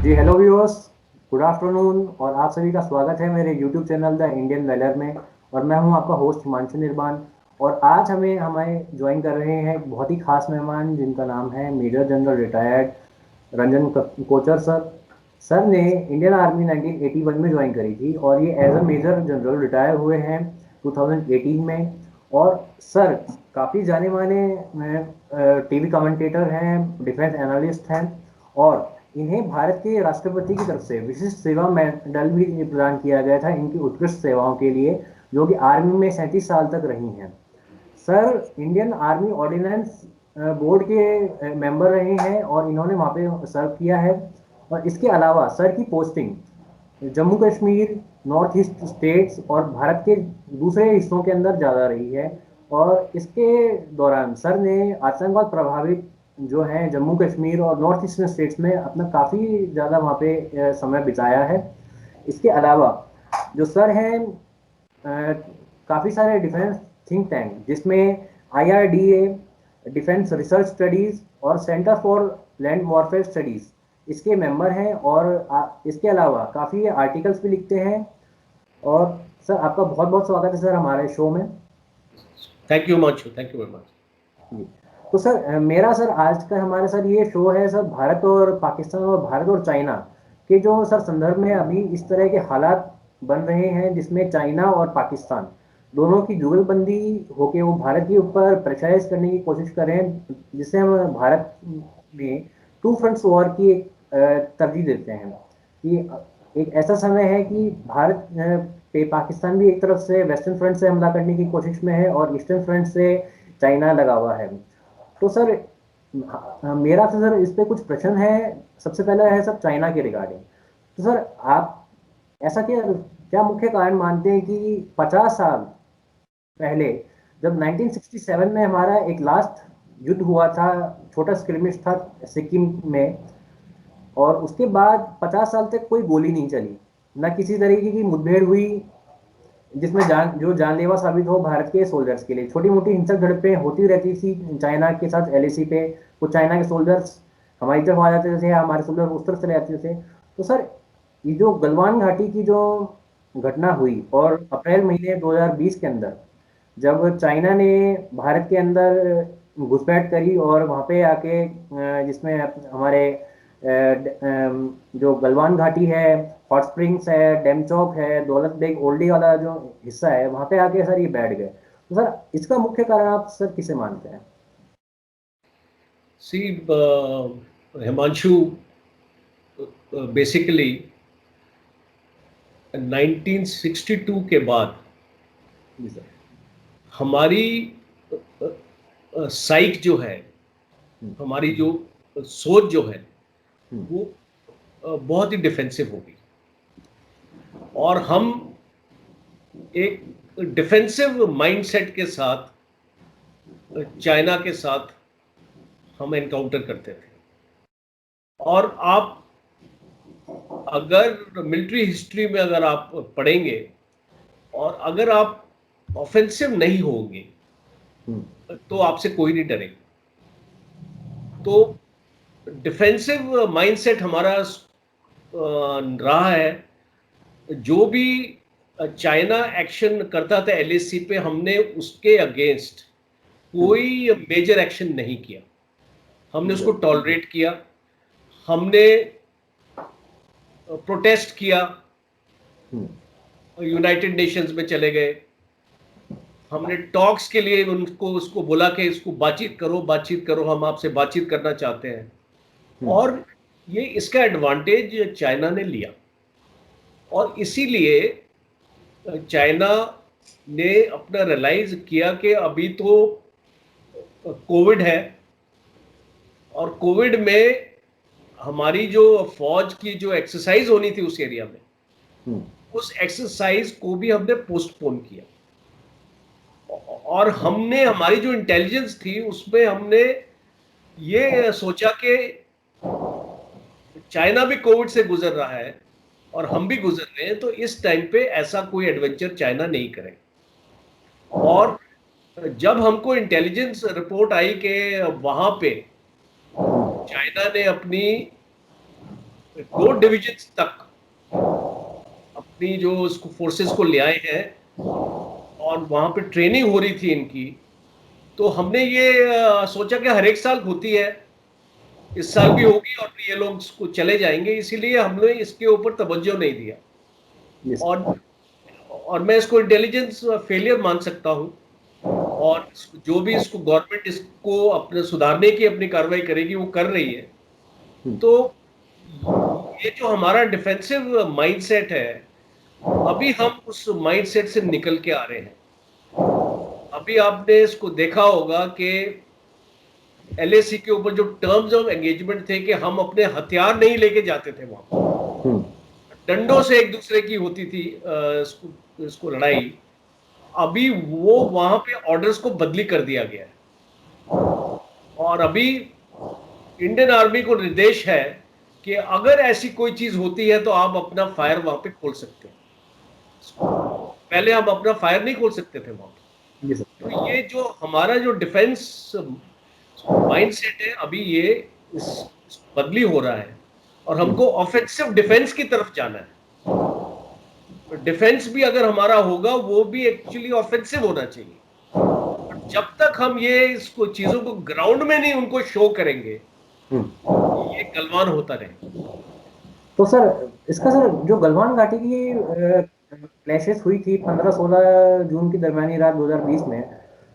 जी hello viewers, good afternoon और आप सभी का स्वागत है मेरे YouTube channel the Indian Weller में। और मैं हूं आपका होस्ट हिमांशु निर्माण। और आज हमें ज्वाइन कर रहे हैं एक बहुत ही खास मेहमान जिनका नाम है major general retired Ranjan Kochar sir. Sir ने इंडियन आर्मी 1981 में ज्वाइन करी थी और ये as a major general retire हुए हैं 2018 में। और सर काफ़ी जाने माने टीवी कमेंटेटर हैं, डिफेंस एनालिस्ट हैं और इन्हें भारत के राष्ट्रपति की तरफ से विशिष्ट सेवा मेडल भी प्रदान किया गया था इनकी उत्कृष्ट सेवाओं के लिए, जो कि आर्मी में 37 साल तक रही हैं। Sir Indian army ordinance board के मेंबर रहे हैं और इन्होंने वहाँ पे सर्व किया है। और इसके अलावा सर की posting Jammu Kashmir, north east states और भारत के दूसरे हिस्सों के अंदर ज़्यादा रही है। और इसके दौरान सर ने आतंकवाद प्रभावित जो है जम्मू कश्मीर और नॉर्थ ईस्टर्न स्टेट्स में अपना काफ़ी ज़्यादा वहाँ पे समय बिताया है। इसके अलावा जो सर हैं काफ़ी सारे डिफेंस थिंक टैंक जिसमें आईआरडीए, डिफेंस रिसर्च स्टडीज़ और centre for land warfare studies इसके मेंबर हैं। और इसके अलावा काफ़ी आर्टिकल्स भी लिखते हैं। और सर आपका बहुत बहुत स्वागत है सर हमारे शो में। Thank you much, thank you very much. जी तो सर मेरा सर आज का हमारे सर ये शो है सर भारत और पाकिस्तान और भारत और चाइना के जो सर संदर्भ में अभी इस तरह के हालात बन रहे हैं जिसमें चाइना और पाकिस्तान दोनों की जुगलबंदी होके वो भारत के ऊपर प्रेशराइज करने की कोशिश कर रहे हैं, जिससे हम भारत में टू फ्रंट्स वॉर की एक तरजीह देते हैं कि एक ऐसा समय है कि भारत पे पाकिस्तान भी एक तरफ से वेस्टर्न फ्रंट से हमला करने की कोशिश में है और ईस्टर्न फ्रंट से चाइना लगा हुआ है। तो सर मेरा तो सर इस पे कुछ प्रश्न है। सबसे पहला है सर चाइना के रिगार्डिंग। तो सर आप ऐसा क्या क्या मुख्य कारण मानते हैं कि 50 साल पहले जब 1967 में हमारा एक लास्ट युद्ध हुआ था, छोटा स्क्रिमिश था सिक्किम में, और उसके बाद 50 साल तक कोई गोली नहीं चली, न किसी तरीके की मुठभेड़ हुई जिसमें जानलेवा साबित हो भारत के सोल्जर्स के लिए। छोटी मोटी हिंसक झड़पें होती रहती थी चाइना के साथ एलएसी पे। कुछ चाइना के सोल्जर्स हमारी तरफ आ जाते थे, हमारे सोल्जर उस तरफ चले जाते थे। तो सर ये जो गलवान घाटी की जो घटना हुई और अप्रैल महीने 2020 के अंदर जब चाइना ने भारत के अंदर घुसपैठ करी और वहाँ पे आके जिसमें हमारे जो गलवान घाटी है, हॉट स्प्रिंग्स है, डेमचौक है, दौलत बेग ओल्डी वाला जो हिस्सा है वहाँ पे आके सर ये बैठ गए। तो सर इसका मुख्य कारण आप सर किसे मानते हैं? सी हिमांशु, बेसिकली 1962 के बाद जी सर। हमारी साइक जो है, हम्म, हमारी जो सोच जो है हम्म, वो बहुत ही डिफेंसिव होगी और हम एक डिफेंसिव माइंडसेट के साथ चाइना के साथ हम एनकाउंटर करते थे। और आप अगर मिलिट्री हिस्ट्री में अगर आप पढ़ेंगे और अगर आप ऑफेंसिव नहीं होंगे हम्म, तो आपसे कोई नहीं डरेगा। तो डिफेंसिव माइंडसेट हमारा रहा है। जो भी चाइना एक्शन करता था एलएसी पे, हमने उसके अगेंस्ट हम्म, कोई मेजर एक्शन नहीं किया। हमने उसको बिल्कुल। टॉलरेट किया, हमने प्रोटेस्ट किया, हम्म, यूनाइटेड नेशंस में चले गए, हमने टॉक्स के लिए उनको उसको बोला कि इसको बातचीत करो, बातचीत करो, हम आपसे बातचीत करना चाहते हैं। हम्म, और ये इसका एडवांटेज चाइना ने लिया और इसीलिए चाइना ने अपना रियलाइज किया कि अभी तो कोविड है और कोविड में हमारी जो फौज की जो एक्सरसाइज होनी थी उस एरिया में, हम्म, उस एक्सरसाइज को भी हमने पोस्टपोन किया। और हमने हमारी जो इंटेलिजेंस थी उसमें हमने ये सोचा कि चाइना भी कोविड से गुजर रहा है और हम भी गुजर रहे हैं, तो इस टाइम पे ऐसा कोई एडवेंचर चाइना नहीं करेगा। और जब हमको इंटेलिजेंस रिपोर्ट आई कि वहां पे चाइना ने अपनी 2 डिविजन तक अपनी जो उसको फोर्सेस को ले आए हैं और वहां पे ट्रेनिंग हो रही थी इनकी। तो हमने ये सोचा कि हर एक साल होती है, इस साल भी होगी और ये लोग इसको चले जाएंगे, इसीलिए हमने इसके ऊपर तवज्जो नहीं दिया। जी सर। और मैं इसको इंटेलिजेंस फेलियर मान सकता हूँ। और जो भी इसको गवर्नमेंट इसको अपने सुधारने की अपनी कार्रवाई करेगी वो कर रही है। हम्म। तो ये जो हमारा डिफेंसिव माइंडसेट है, अभी हम उस माइंडसेट से निकल के आ रहे हैं। अभी आपने इसको देखा होगा कि एलएसी के ऊपर जो टर्म्स ऑफ एंगेजमेंट थे कि हम अपने हथियार नहीं लेके जाते थे वहां, हम्म। डंडों से एक दूसरे की होती थी इसको लड़ाई। अभी वो वहां पे ऑर्डर्स को बदली कर दिया गया है और अभी इंडियन आर्मी को निर्देश है कि अगर ऐसी कोई चीज होती है तो आप अपना फायर वहां पे खोल सकते हैं। पहले हम अपना फायर नहीं खोल सकते थे वहां पे। जी सर। तो ये जो हमारा जो डिफेंस माइंडसेट है, अभी ये बदली हो रहा है और हम्म। हमको ऑफेंसिव डिफेंस की तरफ जाना है। डिफेंस भी अगर हमारा होगा वो भी एक्चुअली ऑफेंसिव होना चाहिए। जब तक हम ये इसको चीजों को ग्राउंड में नहीं उनको शो करेंगे, हम्म। ये गलवान होता रहेगा। तो सर, इसका सर जो गलवान घाटी की क्लैशेस हुई थी 15-16 जून की दरमियानी रात 2020 में,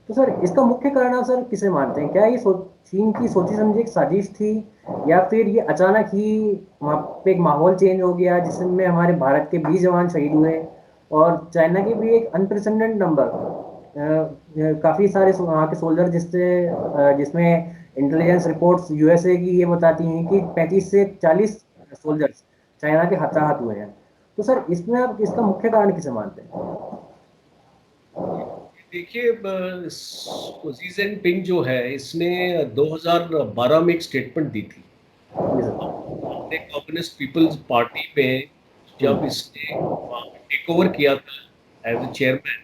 तो सर इसका मुख्य कारण आप सर किसे मानते हैं? क्या ये चीन की सोची समझी एक साजिश थी, या फिर ये अचानक ही वहाँ पे एक माहौल चेंज हो गया जिसमें हमारे भारत के 20 जवान शहीद हुए और चाइना के भी एक अनप्रेसिडेंटेड नंबर, काफ़ी सारे वहाँ के सोल्जर जिसमें इंटेलिजेंस रिपोर्ट्स यूएसए की ये बताती हैं कि 35 से 40 सोल्जर्स चाइना के हताहत हुए हैं। तो सर इसमें आप इसका मुख्य कारण किसे मानते हैं? देखिए, शी जिनपिंग जो है इसने 2012 में एक स्टेटमेंट दी थी जी सर। अपने कम्युनिस्ट पीपल्स पार्टी में, जब हम्म। इसने टेक ओवर किया था एज ए चेयरमैन।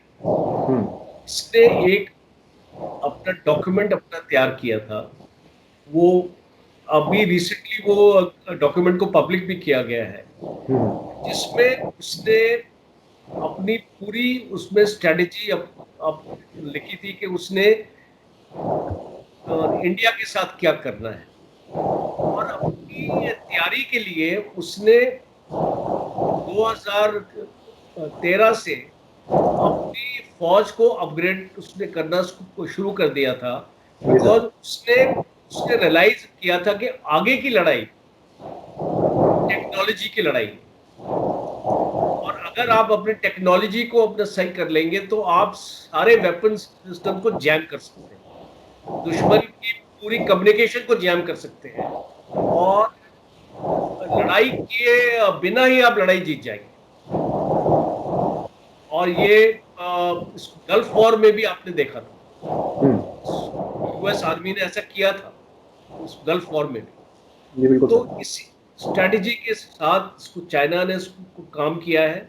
हम्म। इसने एक अपना डॉक्यूमेंट अपना तैयार किया था। वो अभी रिसेंटली वो डॉक्यूमेंट को पब्लिक भी किया गया है, हम्म। जिसमें उसने अपनी पूरी उसमें स्ट्रेटेजी अप लिखी थी कि उसने इंडिया के साथ क्या करना है। और अपनी तैयारी के लिए उसने 2013 से अपनी फौज को अपग्रेड उसने करना शुरू कर दिया था। जी बिकॉज सर। उसने उसने रियलाइज किया था कि आगे की लड़ाई टेक्नोलॉजी की लड़ाई है। और अगर आप अपनी टेक्नोलॉजी को अपना सही कर लेंगे तो आप सारे वेपन सिस्टम को जैम कर सकते हैं, दुश्मन की पूरी कम्युनिकेशन को जैम कर सकते हैं और लड़ाई किए बिना ही आप लड़ाई जीत जाएंगे। और ये गल्फ वॉर में भी आपने देखा था, हम्म। यूएस आर्मी ने ऐसा किया था उस गल्फ वॉर में भी। जी बिल्कुल तो सर। इसी स्ट्रेटेजी के साथ इसको चाइना ने इसको काम किया है।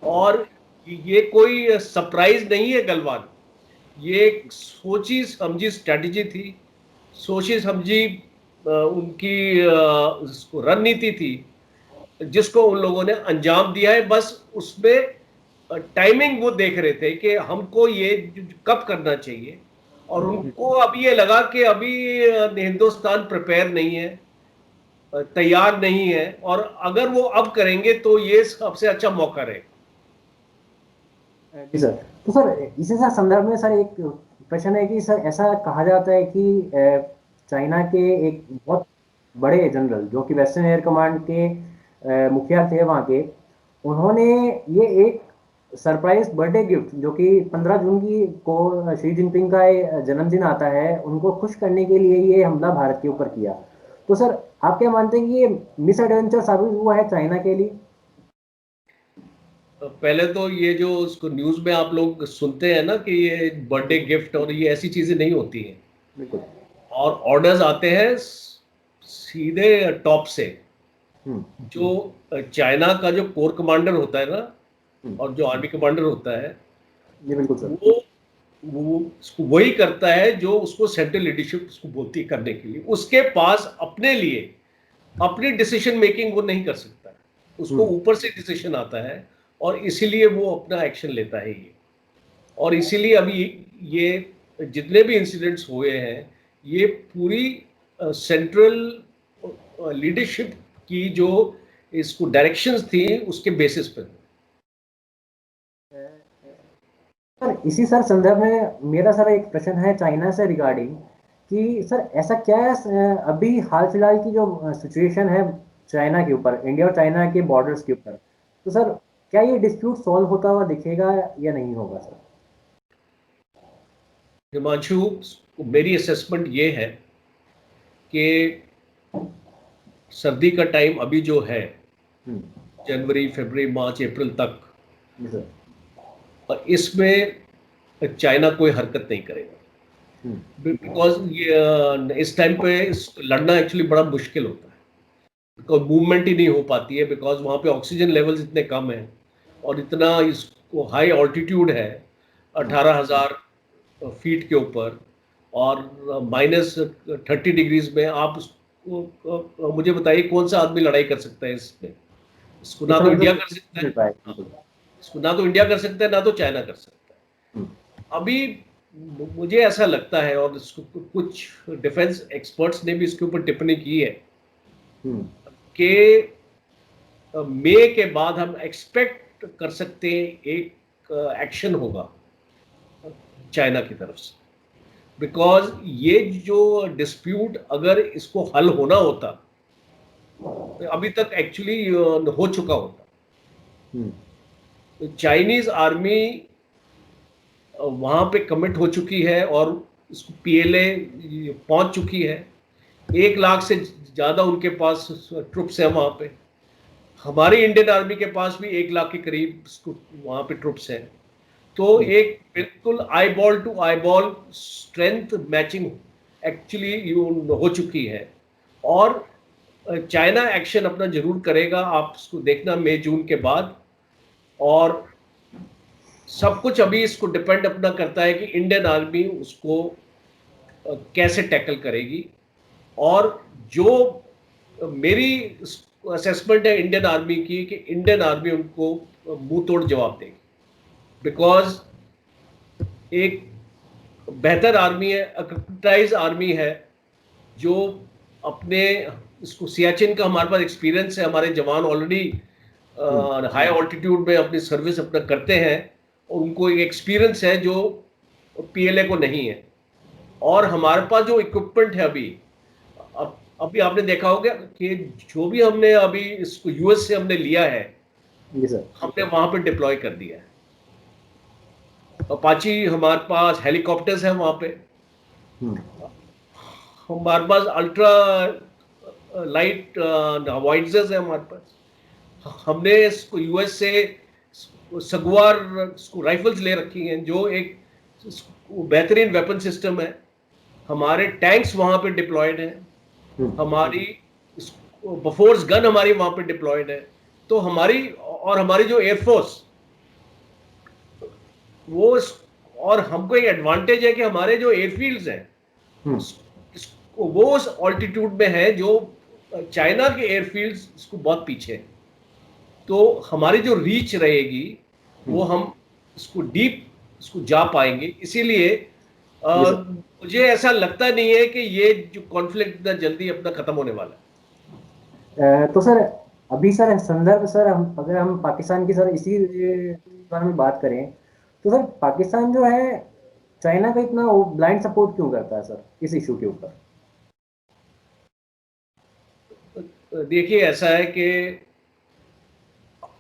और ये कोई सरप्राइज नहीं है गलवान, ये एक सोची समझी स्ट्रेटेजी थी, सोची समझी उनकी रणनीति थी, जिसको उन लोगों ने अंजाम दिया है। बस उसमें टाइमिंग वो देख रहे थे कि हमको ये कब करना चाहिए। और उनको अभी ये लगा कि अभी हिंदुस्तान प्रिपेयर नहीं है, तैयार नहीं है, और अगर वो अब करेंगे तो ये सबसे अच्छा मौका रहेगा। जी सर। तो सर इसी से संदर्भ में सर एक प्रश्न है कि सर ऐसा कहा जाता है कि चाइना के एक बहुत बड़े जनरल जो कि वेस्टर्न एयर कमांड के मुखिया थे वहाँ के, उन्होंने ये एक सरप्राइज बर्थडे गिफ्ट जो कि 15 जून की को शी जिनपिंग का जन्मदिन आता है, उनको खुश करने के लिए ये हमला भारत के ऊपर किया। तो सर आप क्या मानते हैं कि ये मिस एडवेंचर साबित हुआ है चाइना के लिए? तो पहले तो ये जो उसको न्यूज में आप लोग सुनते हैं ना कि ये बर्थडे गिफ्ट और ये ऐसी चीजें नहीं होती हैं। बिल्कुल। और ऑर्डर्स आते हैं सीधे टॉप से। हम्म। जो चाइना का जो कोर कमांडर होता है ना, हम्म। और जो आर्मी कमांडर होता है, जी बिल्कुल सर। वो उसको वही करता है जो उसको सेंट्रल लीडरशिप उसको बोलती है करने के लिए। उसके पास अपने लिए अपनी डिसीजन मेकिंग वो नहीं कर सकता है, उसको ऊपर से डिसीजन आता है और इसीलिए वो अपना एक्शन लेता है ये। और इसीलिए अभी ये जितने भी इंसिडेंट्स हुए हैं ये पूरी सेंट्रल लीडरशिप की जो इसको डायरेक्शंस थी उसके बेसिस पर। सर इसी सर संदर्भ में मेरा सर एक प्रश्न है चाइना से रिगार्डिंग कि सर ऐसा क्या है अभी हाल फिलहाल की जो सिचुएशन है चाइना के ऊपर, इंडिया और चाइना के बॉर्डर्स के ऊपर, तो सर क्या ये डिस्प्यूट सॉल्व होता हुआ दिखेगा या नहीं होगा सर? हिमांशु, मेरी असेसमेंट ये है कि सर्दी का टाइम अभी जो है जनवरी फरवरी मार्च अप्रैल तक, जी सर। और इसमें चाइना कोई हरकत नहीं करेगा बिकॉज ये इस टाइम पे लड़ना एक्चुअली बड़ा मुश्किल होता है, बिकॉज मूवमेंट ही नहीं हो पाती है, बिकॉज वहाँ पे ऑक्सीजन लेवल्स इतने कम हैं और इतना इसको हाई ऑल्टीट्यूड है 18,000 फीट के ऊपर, और -30 डिग्रीज में आप मुझे बताइए कौन सा आदमी लड़ाई कर सकता है इसमें? इसको ना तो इंडिया कर सकता है, इसको ना तो इंडिया कर सकता है, ना तो चाइना कर सकता है। अभी मुझे ऐसा लगता है, और इसको कुछ डिफेंस एक्सपर्ट्स ने भी इसके ऊपर टिप्पणी की है कि मई के बाद हम एक्सपेक्ट कर सकते हैं एक एक्शन होगा चाइना की तरफ से, बिकॉज ये जो डिस्प्यूट अगर इसको हल होना होता तो अभी तक एक्चुअली हो चुका होता। तो चाइनीज आर्मी वहां पे कमिट हो चुकी है और इसको पीएलए पहुंच चुकी है, 1 लाख से ज़्यादा उनके पास ट्रुप्स हैं वहां पे। हमारी इंडियन आर्मी के पास भी 1 लाख के करीब वहां पे ट्रुप्स हैं। तो एक बिल्कुल eyeball to eyeball strength matching actually हो चुकी है, और चाइना एक्शन अपना जरूर करेगा, आप इसको देखना मई जून के बाद। और सब कुछ अभी इसको डिपेंड अपना करता है कि इंडियन आर्मी उसको कैसे टैकल करेगी, और जो मेरी असेसमेंट है इंडियन आर्मी की कि इंडियन आर्मी उनको मुंह तोड़ जवाब देगी, बिकॉज एक बेहतर आर्मी है, अक्रेडिटाइज आर्मी है, जो अपने इसको सियाचिन का हमारे पास एक्सपीरियंस है, हमारे जवान ऑलरेडी हाई ऑल्टीट्यूड में अपनी सर्विस अपना करते हैं और उनको एक एक्सपीरियंस है जो पीएलए को नहीं है। और हमारे पास जो इक्विपमेंट है अभी आपने देखा होगा कि जो भी हमने अभी इसको यूएस से हमने लिया है, हमने वहां पे डिप्लॉय कर दिया है। अपाची हमारे पास हेलीकॉप्टर्स हैं वहां पे, हमारे पास अल्ट्रा लाइट हवाइजर्स हैं हमारे पास। हमने इसको यूएस से सगवार राइफल्स ले रखी हैं जो एक बेहतरीन वेपन सिस्टम है। हमारे टैंक्स वहां पे डिप्लॉयड हैं, हमारी बफोर्स गन हमारी वहां पे डिप्लॉयड है। तो हमारी जो एयरफोर्स वो, और हमको एक एडवांटेज है कि हमारे जो एयरफील्ड्स हैं वो उस ऑल्टीट्यूड में है जो चाइना के एयरफील्ड्स इसको बहुत पीछे है। तो हमारी जो रीच रहेगी वो हम इसको डीप इसको जा पाएंगे। इसीलिए मुझे ऐसा लगता नहीं है कि ये जो कॉन्फ्लिक्ट इतना जल्दी अपना खत्म होने वाला है। तो सर अभी सर संदर्भ सर अगर हम पाकिस्तान की सर इसी बारे में बात करें तो सर पाकिस्तान जो है चाइना का इतना ब्लाइंड सपोर्ट क्यों करता है सर इस इशू के ऊपर? देखिए ऐसा है कि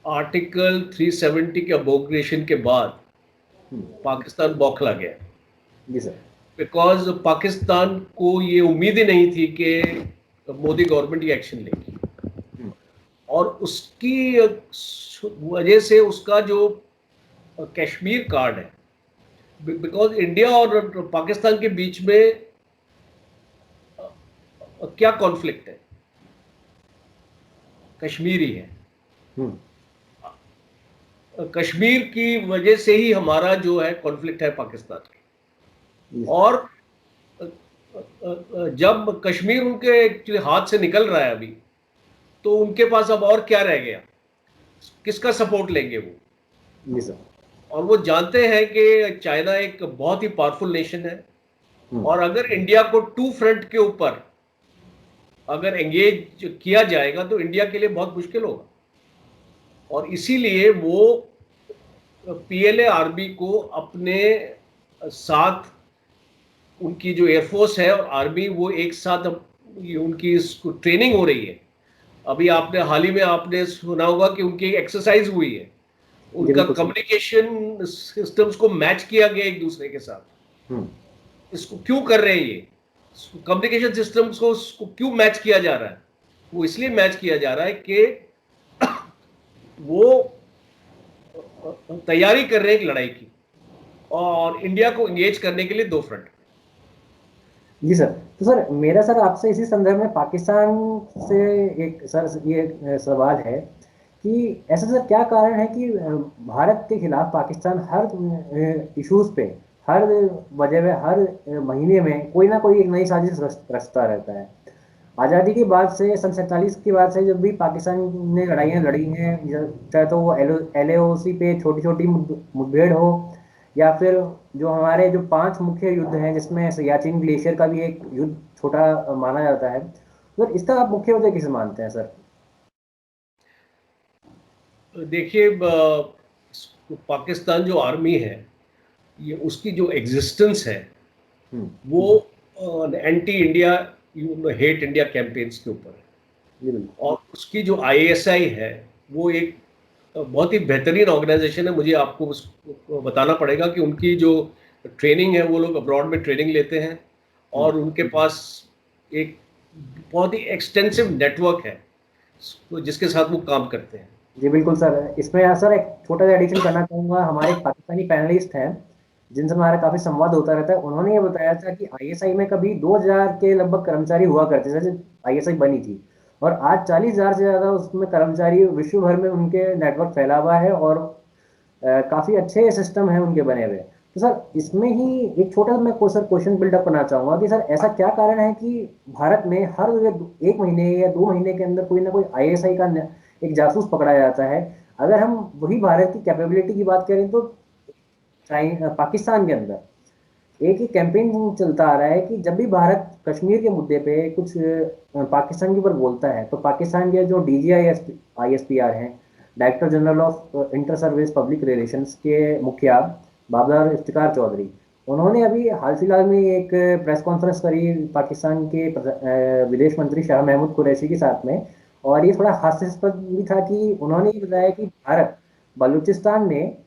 आर्टिकल 370 के अबोगेशन के बाद पाकिस्तान बौखला गया। जी सर। बिकॉज पाकिस्तान को ये उम्मीद ही नहीं थी कि मोदी गवर्नमेंट ये एक्शन लेगी, और उसकी वजह से उसका जो कश्मीर कार्ड है, बिकॉज इंडिया और पाकिस्तान के बीच में क्या कॉन्फ्लिक्ट है? कश्मीर ही है। कश्मीर की वजह से ही हमारा जो है कॉन्फ्लिक्ट है पाकिस्तान की। और जब कश्मीर उनके हाथ से निकल रहा है अभी, तो उनके पास अब और क्या रह गया, किसका सपोर्ट लेंगे वो। जी सर। और वो जानते हैं कि चाइना एक बहुत ही पावरफुल नेशन है, और अगर इंडिया को टू फ्रंट के ऊपर अगर एंगेज किया जाएगा तो इंडिया के लिए बहुत मुश्किल होगा। और इसीलिए वो पीएलए आर्मी को अपने साथ, उनकी जो एयरफोर्स है और आर्मी, वो एक साथ उनकी ट्रेनिंग हो रही है। अभी आपने हाल ही में आपने सुना होगा कि उनकी एक्सरसाइज हुई है, जी उनका बिल्कुल सर। कम्युनिकेशन सिस्टम्स को मैच किया गया एक दूसरे के साथ। हम्म। इसको क्यों कर रहे हैं ये, कम्युनिकेशन सिस्टम्स को उसको क्यों मैच किया जा रहा है? वो इसलिए मैच किया जा रहा है कि वो तैयारी कर रहे हैं एक लड़ाई की, और इंडिया को एंगेज करने के लिए दो फ्रंट। जी सर। तो सर मेरा सर आपसे इसी संदर्भ में पाकिस्तान से एक सर ये सवाल है कि ऐसा सर क्या कारण है कि भारत के खिलाफ पाकिस्तान हर इश्यूज पे, हर वजह में, हर महीने में कोई ना कोई एक नई साजिश रचता रहता है। आज़ादी के बाद से, सन 47 के बाद से, जब भी पाकिस्तान ने लड़ाइयाँ लड़ी हैं, चाहे तो वो LAOC पे छोटी छोटी मुठभेड़ हो, या फिर जो हमारे जो 5 मुख्य युद्ध हैं जिसमें सियाचिन ग्लेशियर का भी एक युद्ध छोटा माना जाता है, तो इसका आप मुख्य वजह किसे मानते हैं सर? देखिए, पाकिस्तान जो आर्मी है, ये उसकी जो एग्जिस्टेंस है हम्म। वो anti India, hate India campaigns के ऊपर है। जी बिल्कुल। और उसकी जो ISI है, वो एक बहुत ही बेहतरीन ऑर्गेनाइजेशन है। मुझे आपको उसको बताना पड़ेगा कि उनकी जो ट्रेनिंग है, वो लोग अब्रॉड में ट्रेनिंग लेते हैं, और उनके पास एक बहुत ही एक्सटेंसिव नेटवर्क है जिसके साथ वो काम करते हैं। जी बिल्कुल सर। इसमें यार सर एक छोटा सा एडिशन करना चाहूँगा। हमारे एक पाकिस्तानी पैनलिस्ट हैं जिनसे हमारा काफ़ी संवाद होता रहता है। उन्होंने ये बताया था कि ISI में कभी 2000 के लगभग कर्मचारी हुआ करते थे जब ISI बनी थी, और आज 40,000 से ज़्यादा उसमें कर्मचारी विश्व भर में उनके नेटवर्क फैला हुआ है, और काफ़ी अच्छे सिस्टम हैं उनके बने हुए। तो सर इसमें ही एक छोटा सा मैं सर क्वेश्चन बिल्डअप करना चाहूँगा कि सर ऐसा क्या कारण है कि भारत में हर एक महीने या 2 महीने के अंदर कोई ना कोई ISI का एक जासूस पकड़ा जाता है? अगर हम वही भारत की कैपेबिलिटी की बात करें तो पाकिस्तान के अंदर एक ही कैंपेन चलता आ रहा है कि जब भी भारत कश्मीर के मुद्दे पे कुछ पाकिस्तान के ऊपर बोलता है, तो पाकिस्तान के जो DGI ISPR हैं, director general of inter service public relations के मुखिया बाबर इफ्तिकार चौधरी, उन्होंने अभी हाल फिलहाल में एक प्रेस कॉन्फ्रेंस करी पाकिस्तान के विदेश मंत्री शाह महमूद कुरैशी के साथ में। और ये थोड़ा हास्यास्पद भी था कि उन्होंने ये बताया कि भारत बलूचिस्तान में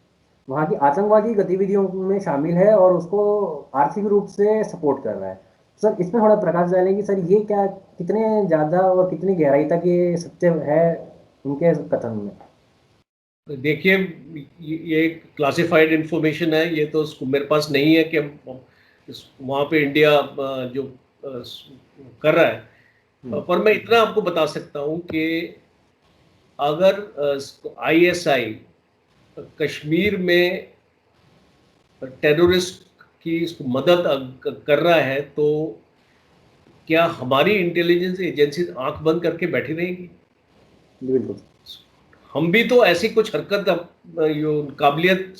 वहाँ की आतंकवादी गतिविधियों में शामिल है और उसको आर्थिक रूप से सपोर्ट कर रहा है। सर इसमें थोड़ा प्रकाश डालें कि सर ये क्या, कितने ज़्यादा और कितनी गहराई तक ये सत्य है उनके कथन में? देखिए, ये क्लासिफाइड इंफॉर्मेशन है, ये तो मेरे पास नहीं है कि वहाँ पे इंडिया जो कर रहा है। पर मैं इतना आपको बता सकता हूँ कि अगर ISI कश्मीर में टेररिस्ट की मदद कर रहा है, तो क्या हमारी इंटेलिजेंस एजेंसी आंख बंद करके बैठी रहेगी? बिल्कुल। हम भी तो ऐसी कुछ हरकत काबिलियत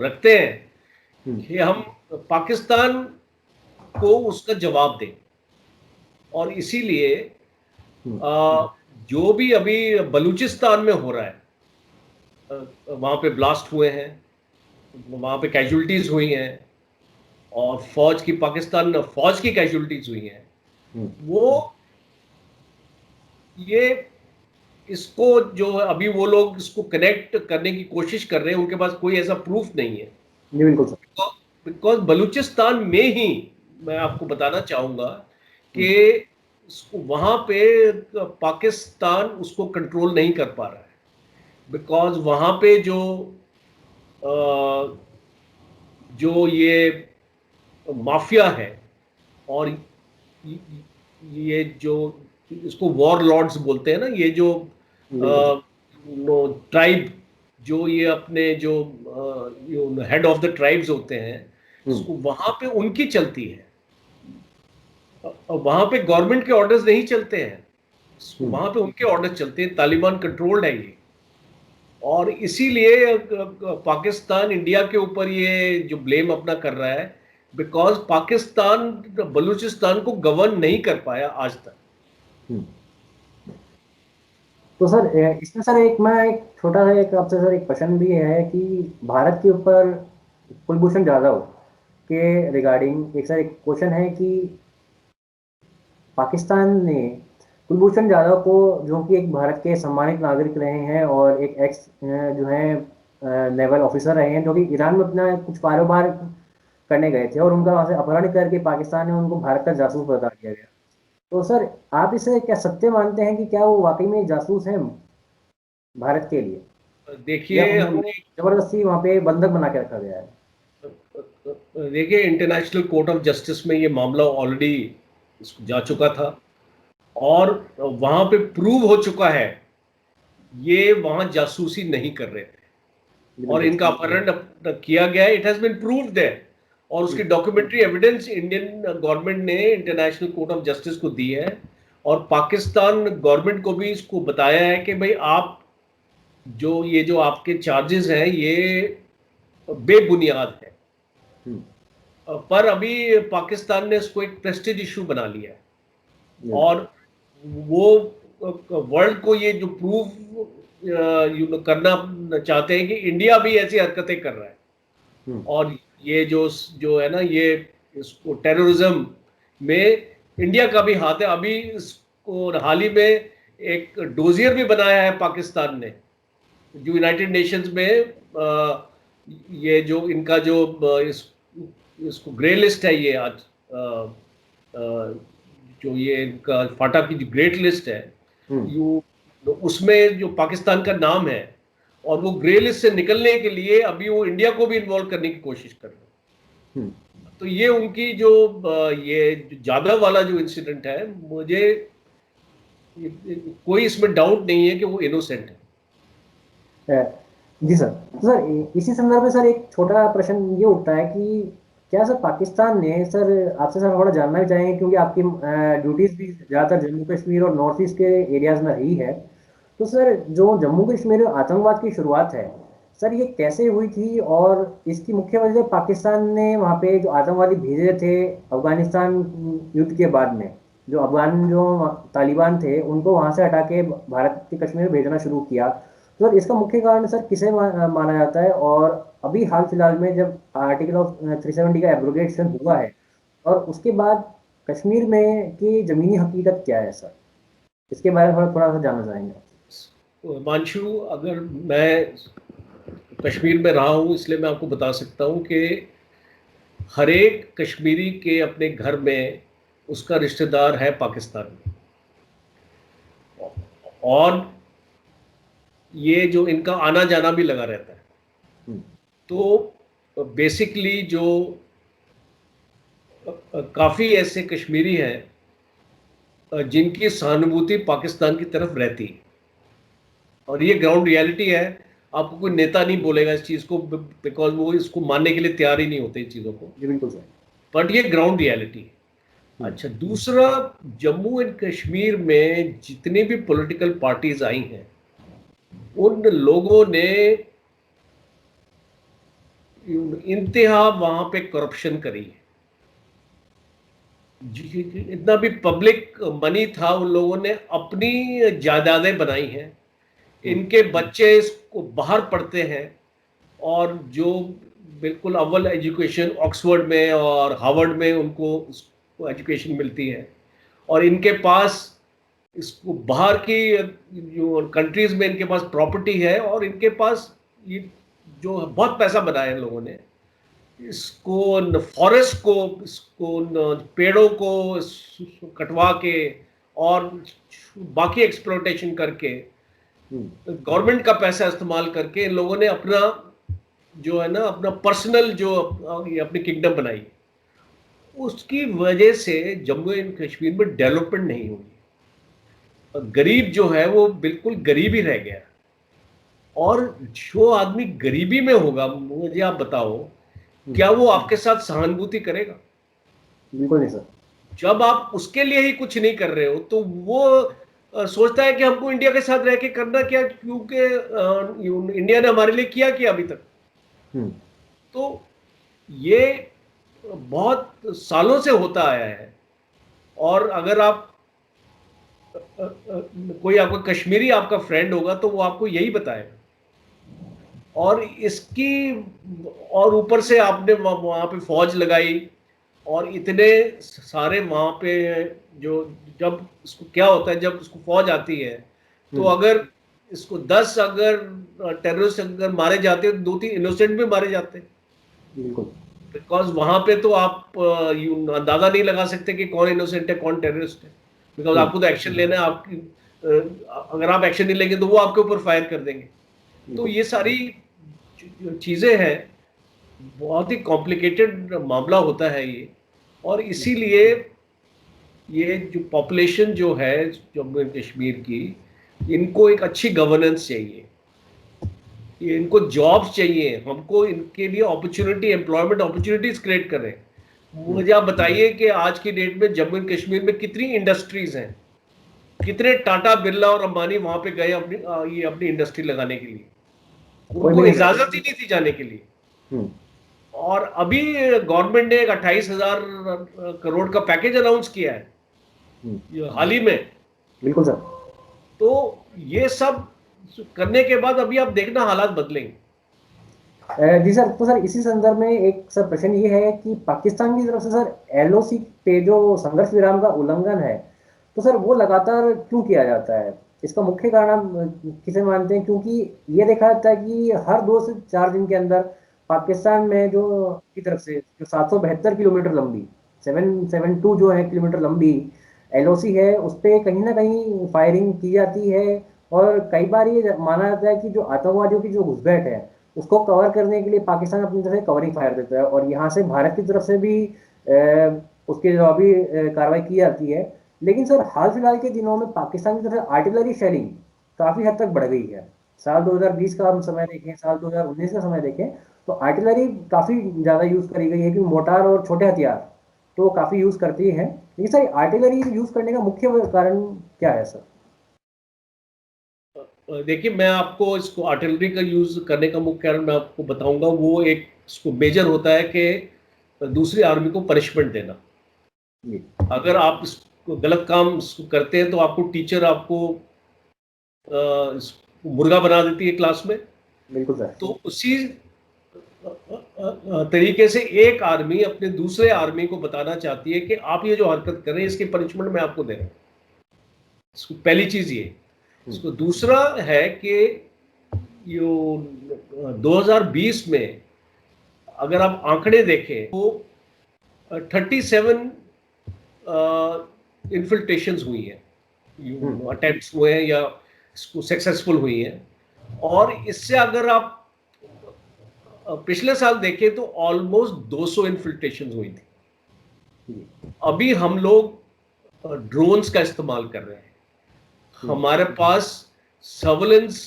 रखते हैं कि हम पाकिस्तान को उसका जवाब दें। और इसीलिए जो भी अभी बलूचिस्तान में हो रहा है, वहां पे ब्लास्ट हुए हैं, वहां पे कैजुअलिटीज हुई हैं, और पाकिस्तान फौज की कैजुअलिटीज हुई हैं, वो ये इसको जो है, अभी वो लोग इसको कनेक्ट करने की कोशिश कर रहे हैं, उनके पास कोई ऐसा प्रूफ नहीं है। जी बिल्कुल सर। बिकॉज बलूचिस्तान में ही मैं आपको बताना चाहूंगा कि वहां पे पाकिस्तान उसको कंट्रोल नहीं कर पा रहा है, बिकॉज वहां पे जो ये माफिया है, और ये जो इसको वॉर लॉर्ड्स बोलते हैं ना, ये जो बिल्कुल सर। ट्राइब, जो ये अपने जो हेड ऑफ द ट्राइब्स होते हैं, वहां पे उनकी चलती है। वहां पे गवर्नमेंट के ऑर्डर्स नहीं चलते हैं, वहां पे उनके ऑर्डर चलते हैं, तालिबान कंट्रोल्ड है ये। और इसीलिए पाकिस्तान इंडिया के ऊपर ये जो ब्लेम अपना कर रहा है, बिकॉज पाकिस्तान बलूचिस्तान को गवर्न नहीं कर पाया आज तक। तो सर इसमें सर एक छोटा सा एक आपसे सर एक प्रश्न भी है कि भारत के ऊपर कुलभूषण जाधव के रिगार्डिंग एक सर एक क्वेश्चन है कि पाकिस्तान ने कुलभूषण जाधव को, जो कि एक भारत के सम्मानित नागरिक रहे हैं और एक एक्स जो है नेवल ऑफिसर रहे हैं, जो कि ईरान में अपना कुछ कारोबार करने गए थे और उनका वहां से अपहरण करके पाकिस्तान ने उनको भारत का जासूस बता दिया गया। तो सर आप इसे क्या सत्य मानते हैं कि क्या वो वाकई में जासूस हैं भारत के लिए, या देखिए उनको हमने जबरदस्ती वहां पे बंधक बना के रखा गया है? देखिए इंटरनेशनल कोर्ट ऑफ जस्टिस में ये मामला ऑलरेडी जा चुका था, और वहां पे प्रूव हो चुका है ये वहां जासूसी नहीं कर रहे थे और इनका अपहरण किया गया है। इट हैज बीन प्रूव्ड है, और उसकी डॉक्यूमेंट्री एविडेंस इंडियन गवर्नमेंट ने इंटरनेशनल कोर्ट ऑफ जस्टिस को दी है, और पाकिस्तान गवर्नमेंट को भी इसको बताया है कि भाई आप जो आपके चार्जेस हैं ये बेबुनियाद है। पर अभी पाकिस्तान ने इसको एक प्रेस्टीज इशू बना लिया है, और वो वर्ल्ड को ये जो प्रूव करना चाहते हैं कि इंडिया भी ऐसी हरकतें कर रहा है, और ये जो है ना, ये इसको टेररिज्म में इंडिया का भी हाथ है। अभी इसको हाल ही में एक डोजियर भी बनाया है पाकिस्तान ने, जो यूनाइटेड नेशंस में ये जो इनका जो इसको ग्रे लिस्ट है, ये आज जो ये इनका फाटा की जो ग्रेट लिस्ट है, उसमें जो पाकिस्तान का नाम है, और वो ग्रे लिस्ट से निकलने के लिए अभी वो इंडिया को भी इन्वॉल्व करने की कोशिश कर रहे हैं। तो ये उनकी जो ये जादव वाला जो इंसिडेंट है, मुझे कोई इसमें डाउट नहीं है कि वो इनोसेंट है। जी सर। तो सर इसी संदर्भ में सर एक छोटा प्रश्न ये उठता है कि क्या सर पाकिस्तान ने, सर आपसे सर थोड़ा जानना भी चाहेंगे क्योंकि आपकी ड्यूटीज भी ज़्यादातर जम्मू कश्मीर और नॉर्थ ईस्ट के एरियाज में रही है। तो सर जो जम्मू कश्मीर में आतंकवाद की शुरुआत है, सर ये कैसे हुई थी, और इसकी मुख्य वजह पाकिस्तान ने वहाँ पे जो आतंकवादी भेजे थे अफगानिस्तान युद्ध के बाद में, जो अफगान जो तालिबान थे उनको वहाँ से हटा के भारत के कश्मीर में भेजना शुरू किया। तो सर इसका मुख्य कारण सर किसे माना जाता है, और अभी हाल फिलहाल में जब आर्टिकल ऑफ 370 का एब्रोगेशन हुआ है, और उसके बाद कश्मीर में की ज़मीनी हकीकत क्या है सर, इसके बारे में थोड़ा सा जानना चाहेंगे? मानशु, अगर मैं कश्मीर में रहा हूँ इसलिए मैं आपको बता सकता हूँ कि हर एक कश्मीरी के अपने घर में उसका रिश्तेदार है पाकिस्तान में, और ये जो इनका आना जाना भी लगा रहता है। तो बेसिकली जो काफ़ी ऐसे कश्मीरी हैं जिनकी सहानुभूति पाकिस्तान की तरफ रहती है, और ये ग्राउंड रियलिटी है। आपको कोई नेता नहीं बोलेगा इस चीज़ को, बिकॉज वो इसको मानने के लिए तैयार ही नहीं होते इन चीज़ों को। बिल्कुल सर। बट ये ग्राउंड रियलिटी है। अच्छा, दूसरा, जम्मू एंड कश्मीर में जितनी भी पॉलिटिकल पार्टीज आई हैं, उन लोगों ने इंतहा वहां पे करप्शन करी है। इतना भी पब्लिक मनी था, उन लोगों ने अपनी जायदादें बनाई हैं। इनके बच्चे इसको बाहर पढ़ते हैं, और जो बिल्कुल अव्वल एजुकेशन ऑक्सफोर्ड में और हार्वर्ड में उनको एजुकेशन मिलती है, और इनके पास इसको बाहर की जो कंट्रीज में इनके पास प्रॉपर्टी है, और इनके पास ये जो बहुत पैसा बनाया है लोगों ने, इसको फॉरेस्ट को, इसको पेड़ों को कटवा के और बाकी एक्सप्लोटेशन करके, गवर्नमेंट का पैसा इस्तेमाल करके इन लोगों ने अपना जो है ना, अपना पर्सनल जो अपनी किंगडम बनाई। उसकी वजह से जम्मू एंड कश्मीर में डेवलपमेंट नहीं हुई। गरीब जो है वो बिल्कुल गरीब ही रह गया, और जो आदमी गरीबी में होगा, मुझे आप बताओ, क्या वो आपके साथ सहानुभूति करेगा? बिल्कुल नहीं सर। जब आप उसके लिए ही कुछ नहीं कर रहे हो, तो वो सोचता है कि हमको इंडिया के साथ रह के करना क्या, क्योंकि इंडिया ने हमारे लिए किया क्या अभी तक। हम्म। तो ये बहुत सालों से होता आया है। और अगर आप कोई आपका कश्मीरी आपका फ्रेंड होगा तो वो आपको यही बताएगा। और इसकी और ऊपर से आपने वहां पे फौज लगाई, और इतने सारे वहां पे जो, जब इसको क्या होता है, जब इसको फौज आती है तो हम्म। अगर इसको 10 अगर टेररिस्ट अगर मारे जाते हैं तो 2-3 इनोसेंट भी मारे जाते हैं। बिल्कुल। बिकॉज वहां पे तो आप अंदाजा नहीं लगा सकते कि कौन इनोसेंट है कौन टेररिस्ट है। बिकॉज हम्म। आपको तो एक्शन लेना है, आपकी अगर आप एक्शन नहीं लेंगे तो वो आपके ऊपर फायर कर देंगे। तो बिल्कुल। ये सारी चीजें हैं, बहुत ही कॉम्प्लिकेटेड मामला होता है ये। और इसीलिए ये जो पॉपुलेशन जो है जम्मू एंड कश्मीर की, इनको एक अच्छी गवर्नेंस चाहिए, ये इनको जॉब्स चाहिए, हमको इनके लिए अपॉर्चुनिटी, एम्प्लॉयमेंट अपॉर्चुनिटीज क्रिएट करें। हम्म। मुझे आप बताइए कि आज की डेट में जम्मू एंड कश्मीर में कितनी इंडस्ट्रीज हैं, कितने टाटा बिरला और अंबानी वहां पे गए अपनी ये अपनी इंडस्ट्री लगाने के लिए। कोई भी उनको नहीं गया। इजाजत ही नहीं थी जाने के लिए। हम्म। और अभी गवर्नमेंट ने एक 28,000 करोड़ का पैकेज अनाउंस किया है हम्म। ये हाल ही में। बिल्कुल सर। तो ये सब करने के बाद अभी आप देखना हालात बदलेंगे। जी सर, तो सर इसी संदर्भ में एक सर प्रश्न ये है कि पाकिस्तान की तरफ से सर एलओसी पे जो संघर्ष विराम का उल्लंघन है, तो सर वो लगातार क्यों किया जाता है? इसका मुख्य कारण हम किसे मानते हैं? क्योंकि ये देखा जाता है कि हर 2 से 4 दिन के अंदर पाकिस्तान में जो की तरफ से जो 772 किलोमीटर लंबी 772 जो है किलोमीटर लंबी एलओसी है, उस पे कहीं ना कहीं फायरिंग की जाती है। और कई बार ये माना जाता है कि जो आतंकवादियों की जो घुसपैठ है उसको कवर करने के लिए पाकिस्तान अपनी तरफ से कवरिंग फायर देता है, और यहाँ से भारत की तरफ से भी उसके जवाबी कार्रवाई की जाती है। लेकिन सर हाल फिलहाल के दिनों में पाकिस्तान की तरफ से आर्टिलरी शेलिंग काफ़ी हद तक बढ़ गई है। साल 2020 का हम समय देखें, साल 2019 का समय देखें, तो आर्टिलरी काफ़ी ज़्यादा यूज़ करी गई है, कि मोटार और छोटे हथियार तो काफ़ी यूज़ करती है। लेकिन सर आर्टिलरी यूज़ करने का मुख्य कारण क्या है सर? देखिए, मैं आपको इसको आर्टिलरी का यूज करने का मुख्य कारण मैं आपको बताऊंगा। वो एक इसको मेजर होता है कि दूसरी आर्मी को पनिशमेंट देना। जी। अगर आप इसको गलत काम इसको करते हैं तो आपको टीचर आपको मुर्गा बना देती है क्लास में। बिल्कुल सर। तो उसी तरीके से एक आर्मी अपने दूसरे आर्मी को बताना चाहती है कि आप ये जो हरकत कर रहे हैं इसकी पनिशमेंट मैं आपको दे रहा हूं। इसको पहली चीज ये। हम्म। इसको दूसरा है कि यो 2020 में अगर आप आंकड़े देखें तो 37 इन्फिल्ट्रेशन हुई हैं, हम्म। अटेम्प्ट हुए हैं या इसको सक्सेसफुल हुई हैं। और इससे अगर आप पिछले साल देखें तो ऑलमोस्ट 200 इन्फिल्ट्रेशन हुई थी। जी। अभी हम लोग ड्रोन्स का इस्तेमाल कर रहे हैं। हम्म। हमारे पास सर्वेलेंस,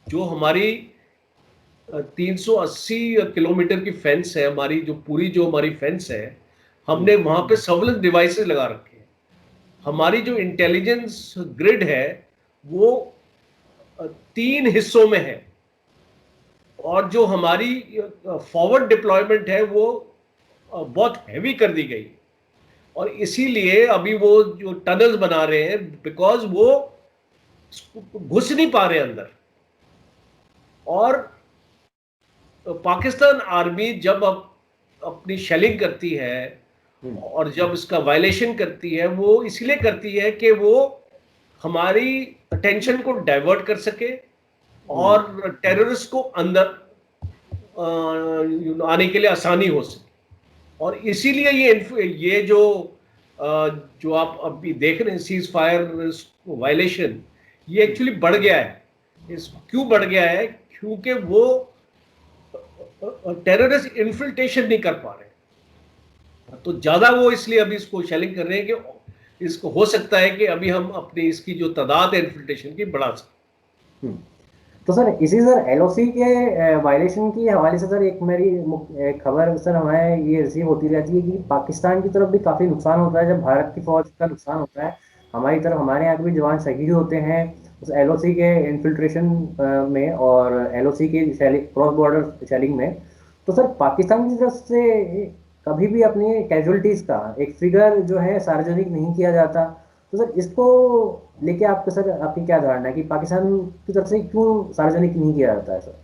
जो हमारी 380 किलोमीटर की फेंस है, हमारी जो पूरी जो हमारी फेंस है, हमने वहां पे सर्वेलेंस डिवाइसेस लगा रखे हैं। हमारी जो इंटेलिजेंस ग्रिड है वो 3 हिस्सों में है। और जो हमारी फॉरवर्ड डिप्लॉयमेंट है वो बहुत हैवी कर दी गई। और इसीलिए अभी वो जो टनल्स बना रहे हैं, बिकॉज वो घुस नहीं पा रहे अंदर। और पाकिस्तान आर्मी जब अपनी शेलिंग करती है हम्म। और जब इसका वायलेशन करती है, वो इसलिए करती है कि वो हमारी अटेंशन को डाइवर्ट कर सके हम्म। और टेररिस्ट को अंदर आने के लिए आसानी हो सके। और इसीलिए ये जो आप अभी देख रहे हैं सीज फायर वायलेशन, ये एक्चुअली बढ़ गया है। क्यों बढ़ गया है? क्योंकि वो टेररिस्ट इन्फिल्ट्रेशन नहीं कर पा रहे। तो ज्यादा वो इसलिए अभी इसको शेलिंग कर रहे हैं कि इसको हो सकता है कि अभी हम अपनी इसकी जो तादाद है इन्फिल्ट्रेशन की बढ़ा सकें। हम्म। तो सर इसी सर एलओसी के वायलेशन की हवाले से सर एक मेरी एक खबर सर हमें ये रिसीव होती रहती है कि पाकिस्तान की तरफ भी काफ़ी नुकसान होता है जब भारत की फौज का नुकसान होता है। हमारी तरफ हमारे यहाँ के भी जवान शहीद होते हैं उस एलओसी के इन्फिल्ट्रेशन में और एलओसी की क्रॉस बॉर्डर शेलिंग में। तो सर पाकिस्तान की तरफ से कभी भी अपनी कैजुअलिटीज का एक फिगर जो है सार्वजनिक नहीं किया जाता। तो सर इसको लेके आपका सर आपकी क्या धारणा है कि पाकिस्तान की तरफ से क्यों सार्वजनिक नहीं किया जाता है सर?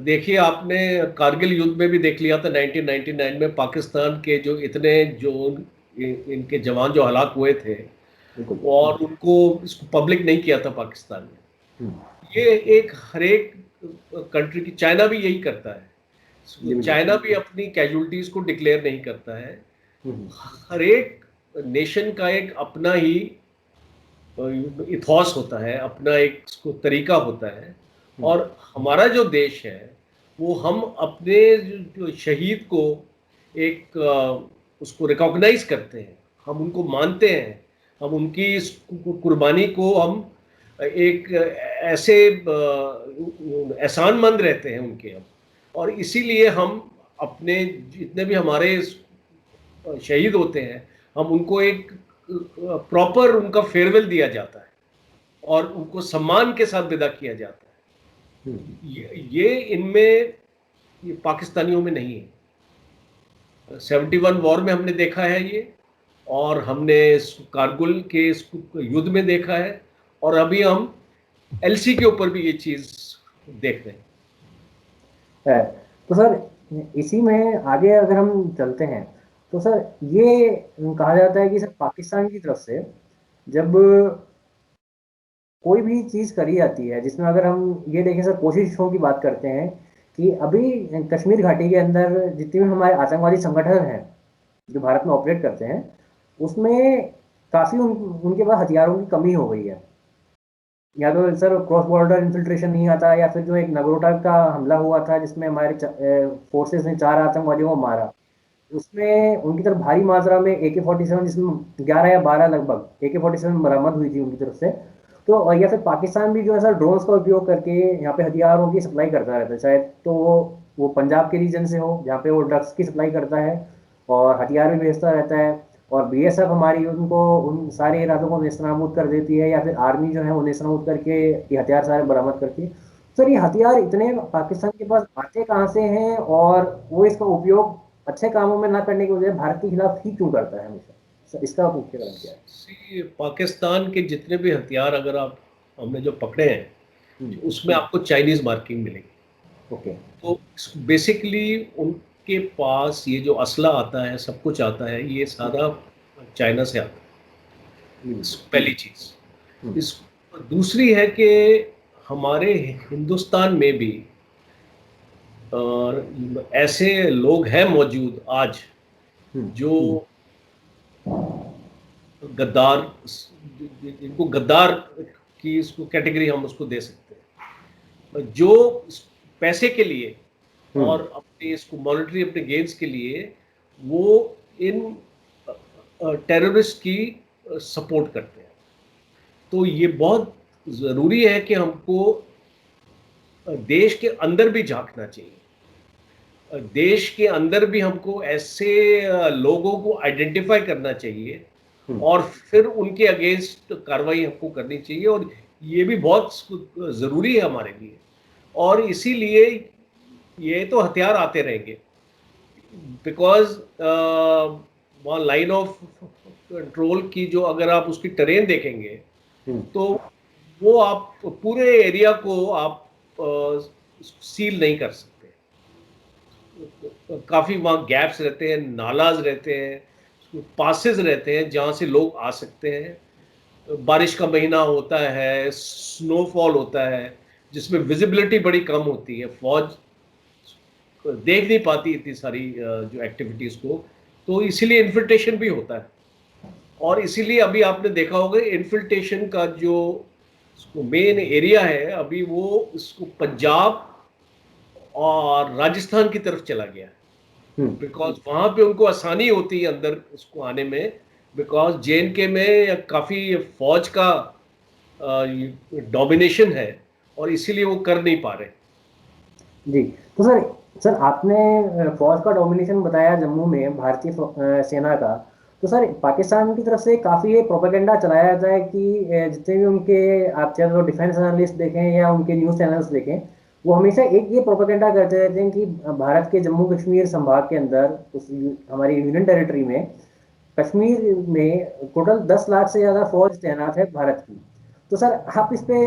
देखिए, आपने कारगिल युद्ध में भी देख लिया था 1999 में, पाकिस्तान के जो इतने जो इनके जवान जो हलाक हुए थे, बिल्कुल। और उनको इसको पब्लिक नहीं किया था पाकिस्तान ने। हम्म, ये एक हर एक कंट्री की, चाइना भी यही करता जी है। बिल्कुल। चाइना भी अपनी कैजुअलिटीज को डिक्लेयर नहीं करता है। हम्म, हर एक नेशन का एक अपना ही इथॉस होता है, अपना एक उसको तरीका होता है। हम्म, और हमारा जो देश है, वो हम अपने जो शहीद को एक उसको रिकॉग्नाइज करते हैं, हम उनको मानते हैं, हम उनकी इस कुर्बानी को हम एक ऐसे एहसानमंद रहते हैं उनके हम। और इसीलिए हम अपने जितने भी हमारे शहीद होते हैं, हम उनको एक प्रॉपर उनका फेयरवेल दिया जाता है और उनको सम्मान के साथ विदा किया जाता हम्म, है। ये इनमें, ये पाकिस्तानियों में नहीं है। 71 वॉर में हमने देखा है ये, और हमने कारगिल के इस युद्ध में देखा है, और अभी हम एलसी के ऊपर भी ये चीज देख रहे हैं। है। तो सर इसी में आगे अगर हम चलते हैं तो सर ये कहा जाता है कि सर पाकिस्तान की तरफ से जब कोई भी चीज़ करी जाती है जिसमें अगर हम ये देखें सर कोशिशों की बात करते हैं कि अभी कश्मीर घाटी के अंदर जितने भी हमारे आतंकवादी संगठन हैं जो भारत में ऑपरेट करते हैं उसमें काफ़ी उनके पास हथियारों की कमी हो गई है। या तो सर क्रॉस बॉर्डर इन्फिल्ट्रेशन नहीं आता या फिर जो एक नगरोटा का हमला हुआ था जिसमें हमारे फोर्सेस ने 4 आतंकवादियों को मारा, उसमें उनकी तरफ भारी मात्रा में AK-47 जिसमें 11 या 12 लगभग AK-47 बरामद हुई थी उनकी तरफ से। तो और या फिर पाकिस्तान भी जो है सर ड्रोन्स का उपयोग करके यहाँ पे हथियारों की सप्लाई करता रहता है, चाहे तो वो पंजाब के रीजन से हो जहाँ पे वो ड्रग्स की सप्लाई करता है और हथियार भी भेजता रहता है। और बीएसएफ हमारी उनको उन सारे इरादों को नेस्तनाबूद कर देती है या फिर आर्मी जो है वो नेस्तनाबूद करके ये हथियार सारे बरामद करती है। सर ये हथियार इतने पाकिस्तान के पास आते कहाँ से हैं और वो इसका उपयोग अच्छे कामों में ना करने की वजह भारत के खिलाफ ही क्यों करता है हमेशा? सर इसका मुख्य कारण क्या है? पाकिस्तान के जितने भी हथियार अगर आप हमने जो पकड़े हैं, उसमें आपको चाइनीज मार्किंग मिलेगी। ओके। तो बेसिकली उनके पास ये जो असला आता है, सब कुछ आता है, ये सारा चाइना से आता है। पहली चीज। इस दूसरी है कि हमारे हिंदुस्तान में भी ऐसे लोग हैं मौजूद आज जो गद्दार, जिनको गद्दार की इसको कैटेगरी हम उसको दे सकते हैं, जो पैसे के लिए और अपने इसको मॉनेटरी अपने गेन्स के लिए वो इन टेररिस्ट की सपोर्ट करते हैं। तो ये बहुत ज़रूरी है कि हमको देश के अंदर भी झांकना चाहिए। देश के अंदर भी हमको ऐसे लोगों को आइडेंटिफाई करना चाहिए और फिर उनके अगेंस्ट कार्रवाई हमको करनी चाहिए, और ये भी बहुत ज़रूरी है हमारे लिए। और इसीलिए ये तो हथियार आते रहेंगे, बिकॉज वहाँ लाइन ऑफ कंट्रोल की जो अगर आप उसकी टरेन देखेंगे तो वो आप पूरे एरिया को आप सील नहीं कर सकते। काफ़ी वहाँ गैप्स रहते हैं, नालाज रहते हैं, पासेस रहते हैं जहाँ से लोग आ सकते हैं। बारिश का महीना होता है, स्नोफॉल होता है, जिसमें विजिबिलिटी बड़ी कम होती है, फौज देख नहीं पाती इतनी सारी जो एक्टिविटीज को। तो इसीलिए इन्फिल्ट्रेशन भी होता है, और इसीलिए अभी आपने देखा होगा इन्फिल्ट्रेशन का जो मेन एरिया है अभी वो इसको पंजाब और राजस्थान की तरफ चला गया है, बिकॉज वहां पे उनको आसानी होती है अंदर उसको आने में, बिकॉज JNK में काफ़ी फौज का डोमिनेशन है, और इसीलिए वो कर नहीं पा रहे। जी। तो सर सर आपने फौज का डोमिनेशन बताया जम्मू में भारतीय सेना का। तो सर पाकिस्तान की तरफ से काफ़ी ये प्रोपेगेंडा चलाया जाता है कि जितने भी उनके आप चाहे तो डिफेंस एनालिस्ट देखें या उनके न्यूज़ चैनल्स देखें, वो हमेशा एक ये प्रोपेगेंडा करते रहते हैं कि भारत के जम्मू कश्मीर संभाग के अंदर हमारी यूनियन टेरिटरी में कश्मीर में टोटल 10 लाख से ज़्यादा फौज तैनात है भारत की। तो सर आप इस पे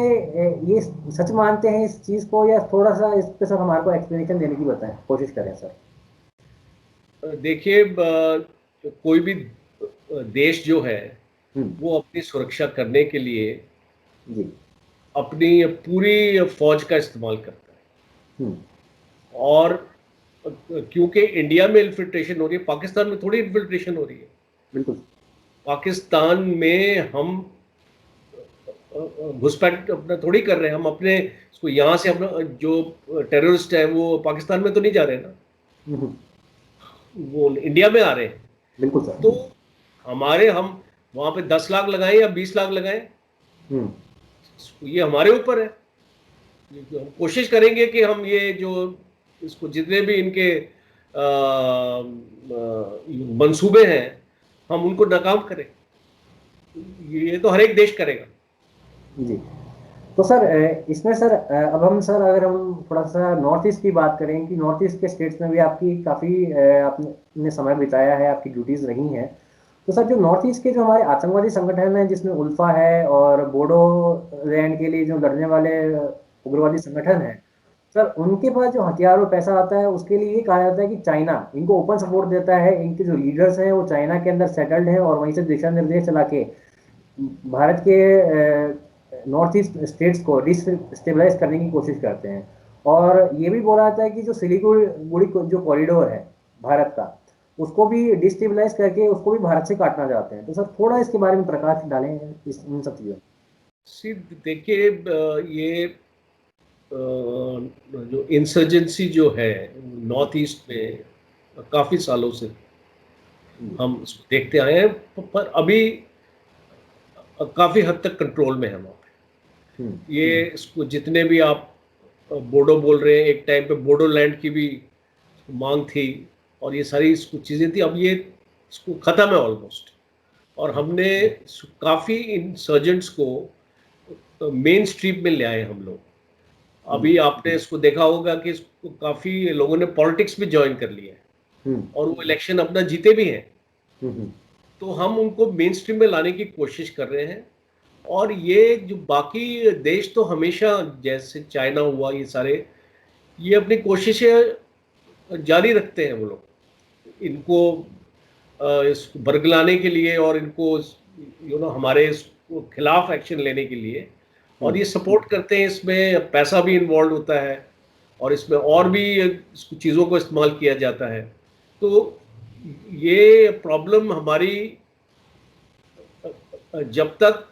ये सच मानते हैं इस चीज़ को, या थोड़ा सा इस पे सर हमारे को एक्सप्लेनेशन देने की बताएं, कोशिश करें सर। देखिए, कोई भी देश जो है हम्म। वो अपनी सुरक्षा करने के लिए जी। अपनी पूरी फौज का इस्तेमाल करता है। हम्म। और क्योंकि इंडिया में इन्फिल्ट्रेशन हो रही है, पाकिस्तान में थोड़ी इन्फिल्ट्रेशन हो रही है। बिल्कुल। पाकिस्तान में हम घुसपैठ अपना थोड़ी कर रहे हैं, हम अपने इसको यहाँ से अपना जो टेररिस्ट है वो पाकिस्तान में तो नहीं जा रहे ना, हम्म। वो इंडिया में आ रहे हैं। बिल्कुल सर। तो हम वहां पे 10 लाख लगाएं या 20 लाख लगाएं, हम्म। ये हमारे ऊपर है। हम कोशिश करेंगे कि हम ये जो इसको जितने भी इनके मंसूबे हैं हम उनको नाकाम करें। ये तो हर एक देश करेगा। जी। तो सर इसमें सर अब हम सर अगर हम थोड़ा सा नॉर्थ ईस्ट की बात करें कि नॉर्थ ईस्ट के स्टेट्स में भी आपकी काफ़ी आपने समय बिताया है, आपकी ड्यूटीज़ रही हैं। तो सर जो नॉर्थ ईस्ट के जो हमारे आतंकवादी संगठन हैं, जिसमें उल्फा है और बोडो लैंड के लिए जो लड़ने वाले उग्रवादी संगठन हैं, सर उनके पास जो हथियार और पैसा आता है उसके लिए ये कहा जाता है कि चाइना इनको ओपन सपोर्ट देता है। इनके जो लीडर्स हैं वो चाइना के अंदर सेटल्ड हैं और वहीं से दिशा निर्देश चला के भारत के नॉर्थ ईस्ट स्टेट्स को डिस्टेबलाइज करने की कोशिश करते हैं। और ये भी बोला जाता है कि जो सिलीगुड़ी जो कॉरिडोर है भारत का, उसको भी डिस्टेबलाइज करके उसको भी भारत से काटना चाहते हैं। तो सर थोड़ा इसके बारे में प्रकाश डालें इस इन सब चीज़ों में। देखिए, ये जो इंसर्जेंसी जो है जी। नॉर्थ ईस्ट में काफी सालों से जी। हम इसको देखते आए हैं, पर अभी काफी हद तक कंट्रोल में है वहाँ हम्म। पे। ये इसको जितने भी आप बोडो बोल रहे हैं, एक टाइम पे बोडो लैंड की भी मांग थी और ये सारी इसको चीजें थी, अब ये इसको खत्म है ऑलमोस्ट। और हमने काफी इंसर्जेंट्स को मेन स्ट्रीम में ले आए हम लोग। जी। अभी आपने इसको देखा होगा कि इसको काफी लोगों ने पॉलिटिक्स भी ज्वाइन कर लिया है हम्म। और वो इलेक्शन अपना जीते भी हैं। हम्म। तो हम उनको मेन स्ट्रीम में लाने की कोशिश कर रहे हैं। और ये जो बाकी देश तो हमेशा, जैसे चाइना हुआ, ये सारे ये अपनी कोशिशें जारी रखते हैं वो लोग, इनको इसको बरगलाने के लिए और इनको हमारे इसको खिलाफ एक्शन लेने के लिए। और हम्म। ये सपोर्ट करते हैं, इसमें पैसा भी इन्वॉल्व होता है और इसमें और भी चीज़ों को इस्तेमाल किया जाता है। तो ये प्रॉब्लम हमारी जब तक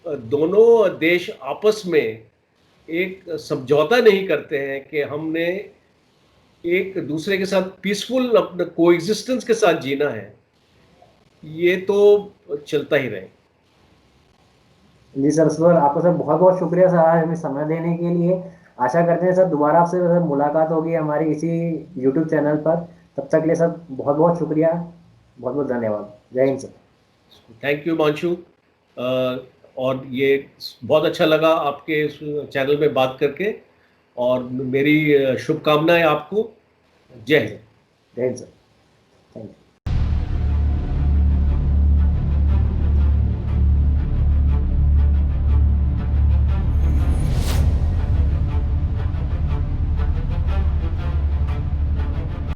दोनों देश आपस में एक समझौता नहीं करते हैं कि हमने एक दूसरे के साथ पीसफुल अपना कोएग्जिस्टेंस के साथ जीना है, ये तो चलता ही रहे। जी सर आपका सर बहुत बहुत शुक्रिया सर आज हमें समय देने के लिए। आशा करते हैं सर दोबारा आपसे सर मुलाकात होगी हमारी इसी यूट्यूब चैनल पर। तब तक के लिए सर बहुत बहुत शुक्रिया, बहुत बहुत धन्यवाद। Jai Hind sir. Thank you Manshu. और ये बहुत अच्छा लगा आपके इस चैनल में बात करके, और मेरी शुभकामनाएं आपको। जय जी हिंद। सर। जय हिंद सर। Thank you.